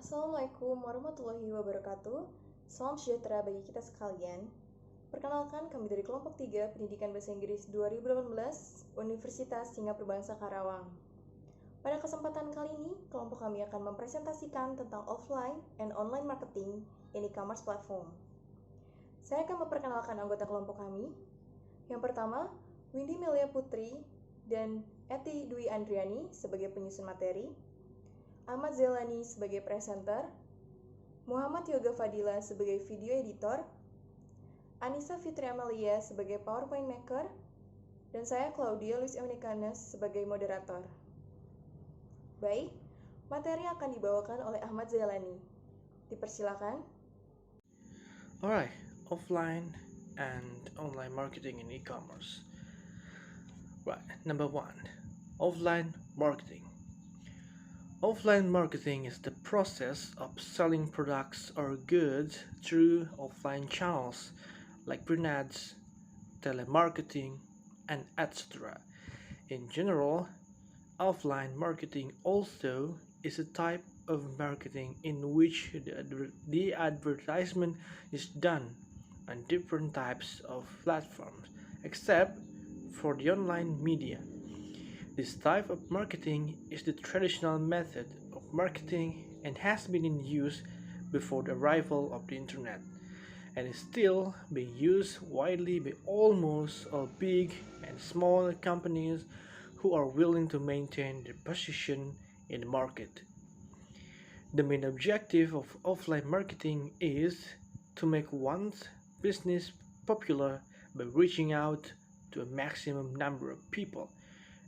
Assalamualaikum warahmatullahi wabarakatuh. Salam sejahtera bagi kita sekalian. Perkenalkan, kami dari kelompok 3 Pendidikan Bahasa Inggris 2018 Universitas Singapura Bangsa Karawang. Pada kesempatan kali ini, kelompok kami akan mempresentasikan tentang offline and online marketing in e-commerce platform. Saya akan memperkenalkan anggota kelompok kami. Yang pertama, Windi, Melia, Putri, dan Eti Dwi Andriani sebagai penyusun materi, Ahmad Zaelani sebagai presenter, Muhammad Fadhilah sebagai video editor, Annisa Fitri Amalia sebagai PowerPoint maker, dan saya Claudia Eunike sebagai moderator. Baik, materi akan dibawakan oleh Ahmad Zaelani. Dipersilakan. Alright, offline and online marketing in e-commerce. Right, number 1, offline marketing. Offline marketing is the process of selling products or goods through offline channels like print ads, telemarketing, and etc. In general, offline marketing also is a type of marketing in which the advertisement is done on different types of platforms, except for the online media. This type of marketing is the traditional method of marketing and has been in use before the arrival of the internet, and is still being used widely by almost all big and small companies who are willing to maintain their position in the market. The main objective of offline marketing is to make one's business popular by reaching out to a maximum number of people.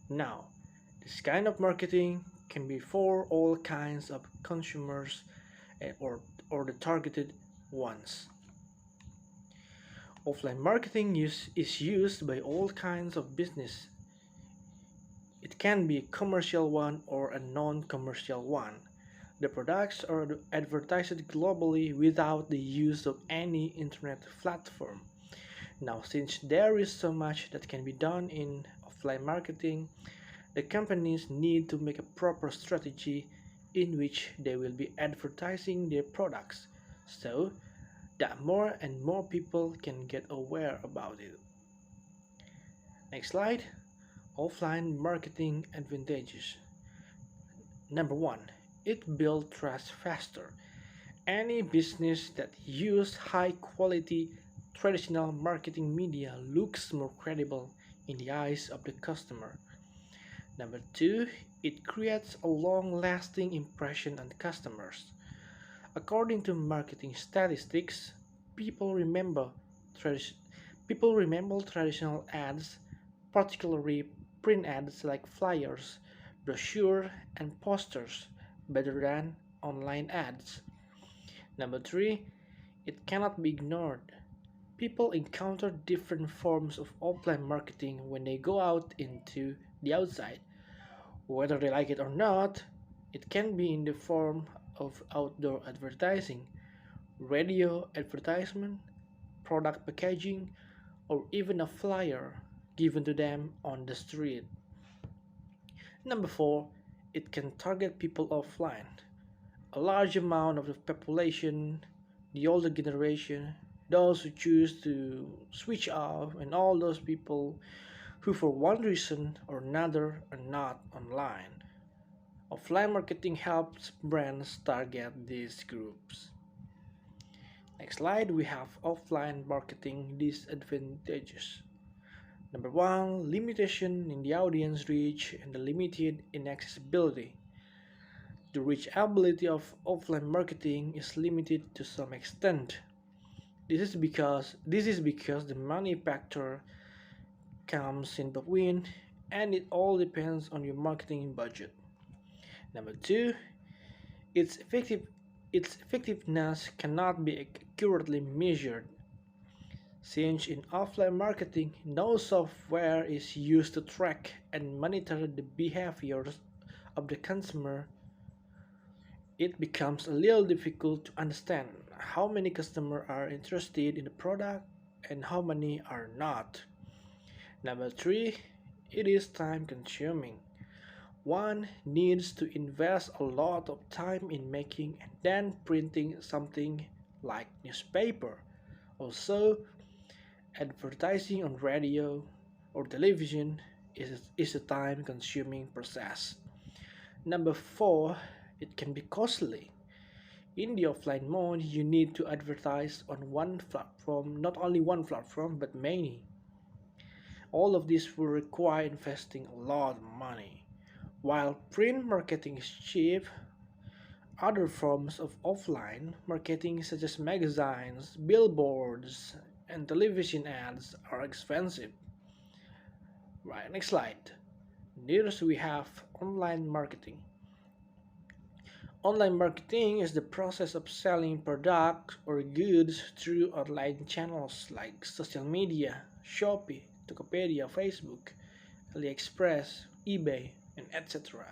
Now, this kind of marketing can be for all kinds of consumers or the targeted ones. Offline marketing is used by all kinds of business. It can be a commercial one or a non-commercial one. The products are advertised globally without the use of any internet platform. Now, since there is so much that can be done in offline marketing, the companies need to make a proper strategy in which they will be advertising their products so that more and more people can get aware about it. Next slide. Offline marketing advantages. Number 1. It builds trust faster. Any business that uses high quality traditional marketing media looks more credible in the eyes of the customer. Number 2, it creates a long-lasting impression on customers. According to marketing statistics, people remember traditional ads, particularly print ads like flyers, brochures, and posters, better than online ads. Number 3, it cannot be ignored. People encounter different forms of offline marketing when they go out into the outside. Whether they like it or not, it can be in the form of outdoor advertising, radio advertisement, product packaging, or even a flyer given to them on the street. Number 4, it can target people offline. A large amount of the population, the older generation, those who choose to switch off, and all those people who for one reason or another are not online. Offline marketing helps brands target these groups. Next slide, we have offline marketing disadvantages. Number 1, limitation in the audience reach and the limited inaccessibility. The reachability of offline marketing is limited to some extent. This is because the money factor comes in between, and it all depends on your marketing budget. Number 2, its effectiveness cannot be accurately measured. Since in offline marketing, no software is used to track and monitor the behaviors of the consumer, it becomes a little difficult to understand how many customers are interested in the product and how many are not. Number 3, it is time consuming. one needs to invest a lot of time in making and then printing something like newspaper. Also, advertising on radio or television is a time consuming process. Number 4, it can be costly. In the offline mode, you need to advertise on one platform, not only one platform, but many. All of this will require investing a lot of money. While print marketing is cheap, other forms of offline marketing such as magazines, billboards, and television ads are expensive. Right, next slide. Next we have online marketing. Online marketing is the process of selling products or goods through online channels like social media, Shopee, Tokopedia, Facebook, AliExpress, eBay, and etc.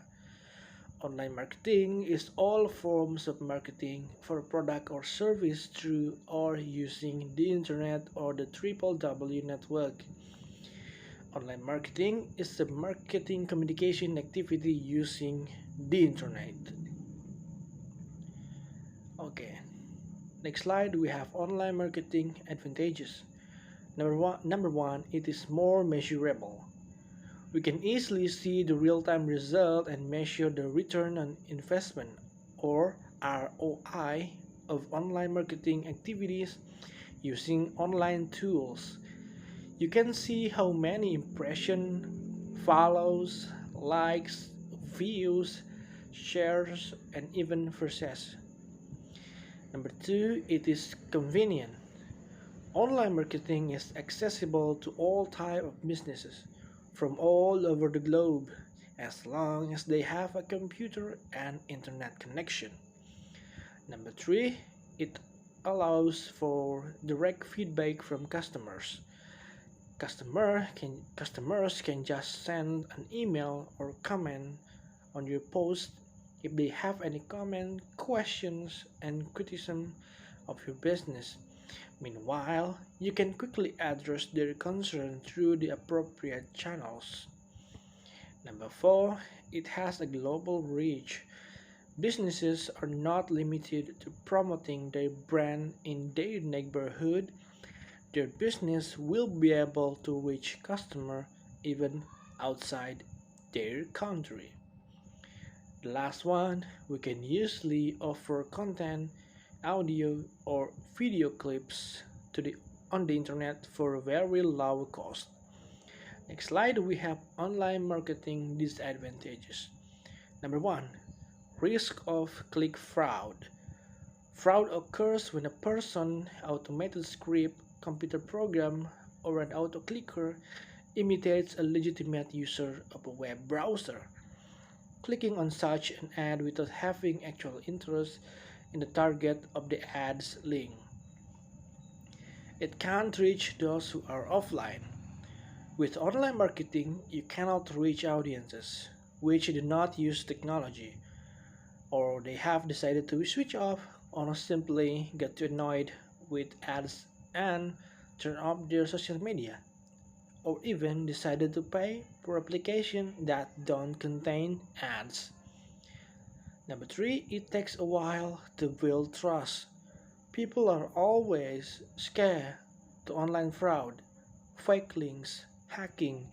Online marketing is all forms of marketing for a product or service through or using the internet or the www network. Online marketing is a marketing communication activity using the internet. Okay, next slide we have online marketing advantages. Number one, it is more measurable. We can easily see the real-time result and measure the return on investment or ROI of online marketing activities using online tools. You can see how many impressions, follows, likes, views, shares, and even purchase. Number 2, it is convenient. Online marketing is accessible to all types of businesses from all over the globe as long as they have a computer and internet connection. Number 3, it allows for direct feedback from customers. Customers can just send an email or comment on your post if they have any comment, questions, and criticism of your business. Meanwhile, you can quickly address their concern through the appropriate channels. Number 4, it has a global reach. Businesses are not limited to promoting their brand in their neighborhood. Their business will be able to reach customers even outside their country. The last one, we can usually offer content, audio, or video clips on the internet for a very low cost. Next slide, we have online marketing disadvantages. Number 1, risk of click fraud. Fraud occurs when a person, automated script, computer program, or an auto-clicker imitates a legitimate user of a web browser, clicking on such an ad without having actual interest in the target of the ad's link. It can't reach those who are offline. With online marketing, you cannot reach audiences which do not use technology, or they have decided to switch off, or simply get too annoyed with ads and turn off their social media, or even decided to pay for applications that don't contain ads. Number 3, it takes a while to build trust. People are always scared to online fraud, fake links, hacking,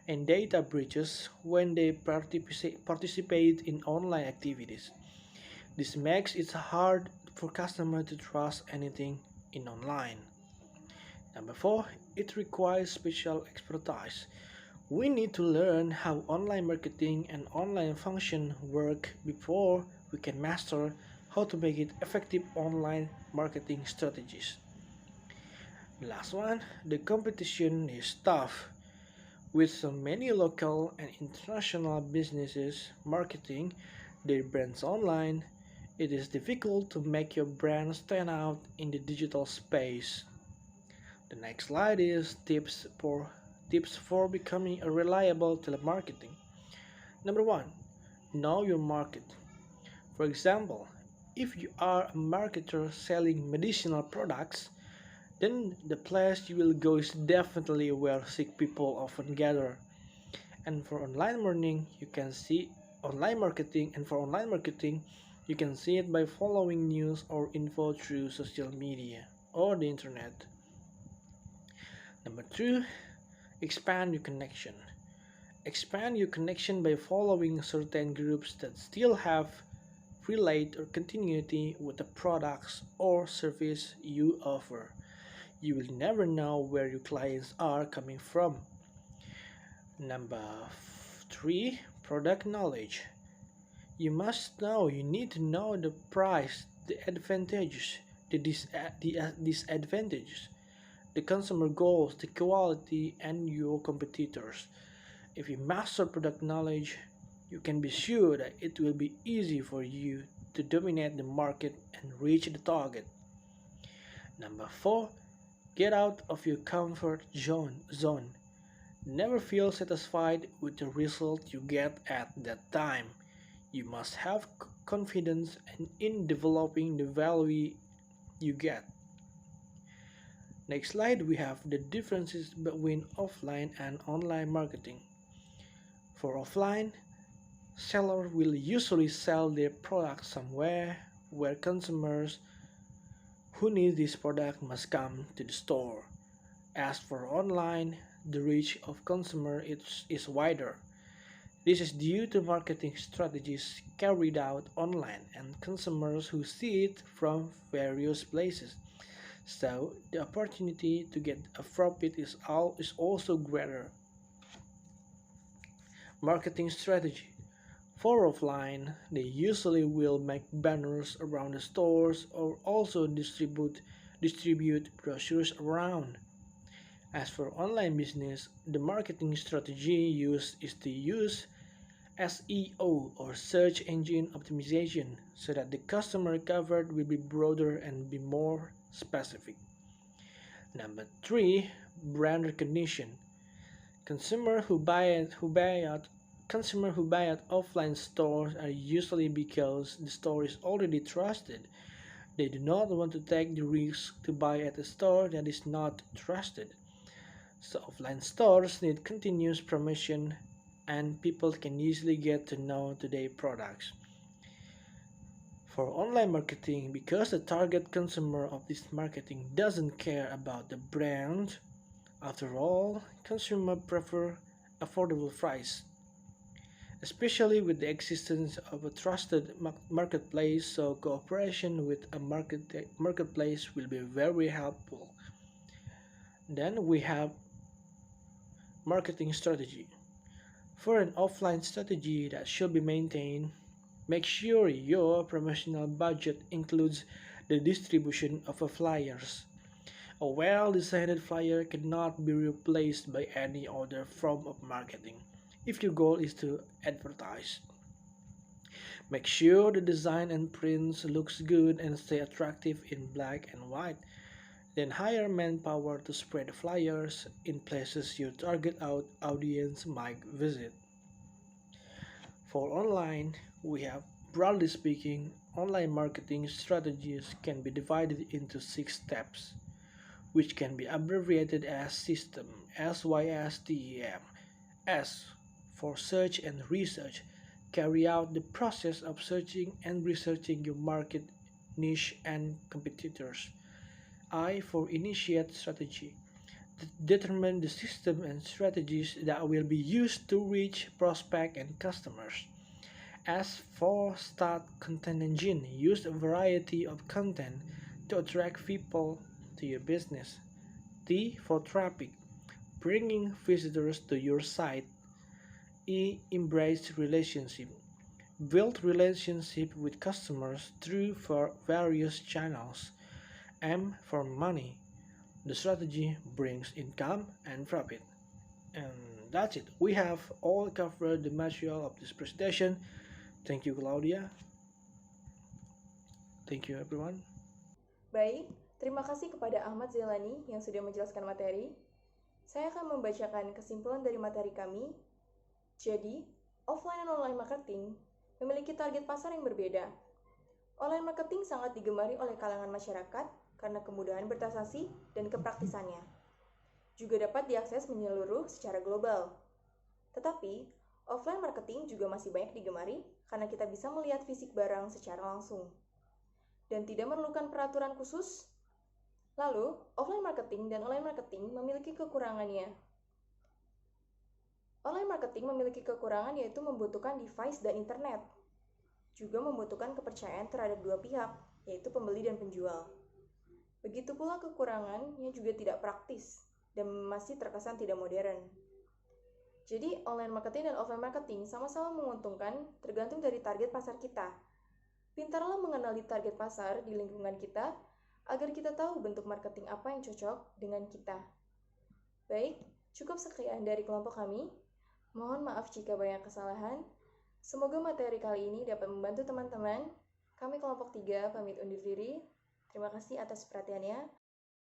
and data breaches when they participate in online activities. This makes it hard for customers to trust anything in online. Number 4, it requires special expertise. We need to learn how online marketing and online function work before we can master how to make it effective online marketing strategies. The last one, the competition is tough. With so many local and international businesses marketing their brands online, it is difficult to make your brand stand out in the digital space. The next slide is tips for becoming a reliable telemarketing. Number 1, know your market. For example, if you are a marketer selling medicinal products, then the place you will go is definitely where sick people often gather. And for online learning, you can see online marketing, and for online marketing, you can see it by following news or info through social media or the internet. Number two, expand your connection. Expand your connection by following certain groups that still have relate or continuity with the products or service you offer. You will never know where your clients are coming from. Number three, product knowledge. You need to know the price, the advantages, the disadvantages, the consumer goals, the quality, and your competitors. If you master product knowledge, you can be sure that it will be easy for you to dominate the market and reach the target. Number four, get out of your comfort zone. Never feel satisfied with the result you get at that time. You must have confidence in developing the value you get. Next slide, we have the differences between offline and online marketing. For offline, sellers will usually sell their product somewhere where consumers who need this product must come to the store. As for online, the reach of consumer is wider. This is due to marketing strategies carried out online and consumers who see it from various places. So the opportunity to get a profit is also greater. Marketing strategy. For offline, they usually will make banners around the stores or also distribute brochures around. As for online business, the marketing strategy used is to use SEO or search engine optimization so that the customer covered will be broader and be more specific. Number 3, brand recognition. Consumer who buy at offline stores are usually because the store is already trusted. They do not want to take the risk to buy at a store that is not trusted. So offline stores need continuous promotion and people can easily get to know their products. For online marketing, because the target consumer of this marketing doesn't care about the brand, after all, consumers prefer affordable price. Especially with the existence of a trusted marketplace, so cooperation with a marketplace will be very helpful. Then we have marketing strategy. For an offline strategy that should be maintained, make sure your promotional budget includes the distribution of flyers. A well-designed flyer cannot be replaced by any other form of marketing if your goal is to advertise. Make sure the design and prints looks good and stay attractive in black and white. Then hire manpower to spread the flyers in places your target audience might visit. For online, we have, broadly speaking, online marketing strategies can be divided into 6 steps, which can be abbreviated as SYSTEM, SYSTEM. S for search and research. Carry out the process of searching and researching your market, niche, and competitors. I for initiate strategy. Determine the system and strategies that will be used to reach prospect and customers. S for start content engine. Use a variety of content to attract people to your business. T for traffic. Bringing visitors to your site. E. Embrace relationship. Build relationship with customers through various channels. M for money. The strategy brings income and profit. And that's it. We have all covered the material of this presentation. Thank you, Claudia. Thank you, everyone. Baik, terima kasih kepada Ahmad Zaelani yang sudah menjelaskan materi. Saya akan membacakan kesimpulan dari materi kami. Jadi, offline dan online marketing memiliki target pasar yang berbeda. Online marketing sangat digemari oleh kalangan masyarakat karena kemudahan bertransaksi dan kepraktisannya. Juga dapat diakses menyeluruh secara global. Tetapi, Offline marketing juga masih banyak digemari karena kita bisa melihat fisik barang secara langsung dan tidak memerlukan peraturan khusus. Lalu, offline marketing dan online marketing memiliki kekurangannya. Online marketing memiliki kekurangan yaitu membutuhkan device dan internet. Juga membutuhkan kepercayaan terhadap dua pihak, yaitu pembeli dan penjual. Begitu pula kekurangannya juga tidak praktis dan masih terkesan tidak modern. Jadi, online marketing dan offline marketing sama-sama menguntungkan tergantung dari target pasar kita. Pintarlah mengenali target pasar di lingkungan kita agar kita tahu bentuk marketing apa yang cocok dengan kita. Baik, cukup sekian dari kelompok kami. Mohon maaf jika banyak kesalahan. Semoga materi kali ini dapat membantu teman-teman. Kami kelompok 3 pamit undur diri. Terima kasih atas perhatiannya.